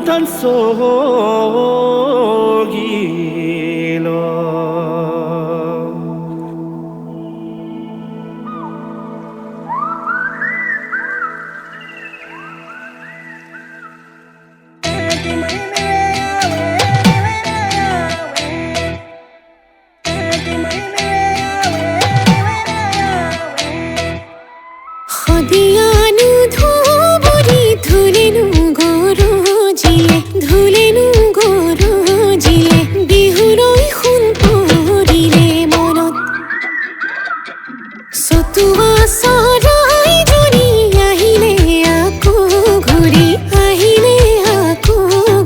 tan 속이로 খদিয়ানু Dhubri ধুলেনু গৰজিলে ধুলেনু গৰজিলে বিহুৰৈ সোণ পৰিলে মনত চতুৱা চৰাই জুৰি আহিলে আকৌ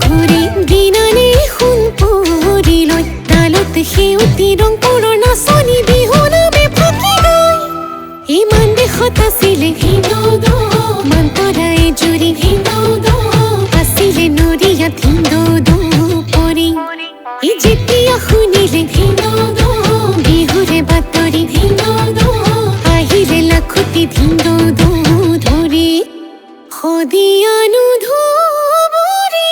ঘূৰি দিনানে সোণ পৰিলৈ তালত সেউতী ৰং পুৰৰ নাচনি বিহু নামে ফাকি গৈ ইমান দেশত আছিলে হিন্দু মন্তৰাই জুৰি হিন্দু আছিলে নৰিয়া হিন্দু পৰি ই যেতিয়া শুনিলে হিন্দু বিহুৰে বাতৰি হিন্দু আহিলে লাখুটি হিন্দু ধৰি খদিয়ানু ধুবুৰী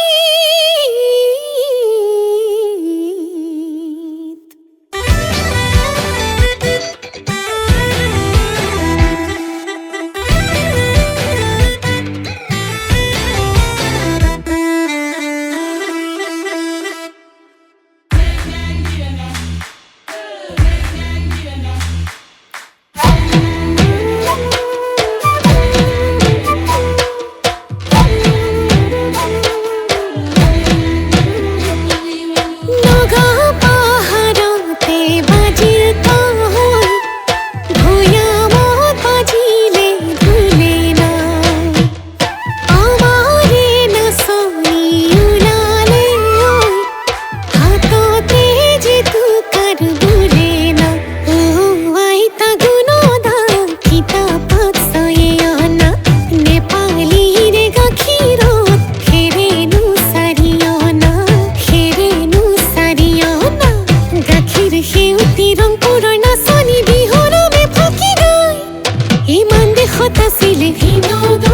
আছিলে হিন্দু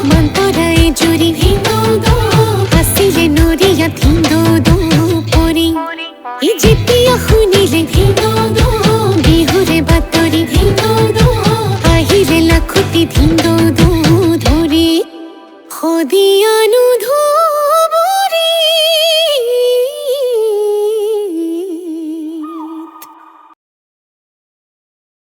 মন্তৰাই জুৰি হিন্দু আছিলে নৰিয়া হিন্দু পৰি ই যেতিয়া শুনিলে হিন্দু বিহুৰে বাতৰি হিন্দু আহিলে লাখুটি হিন্দু ধৰি খদিয়া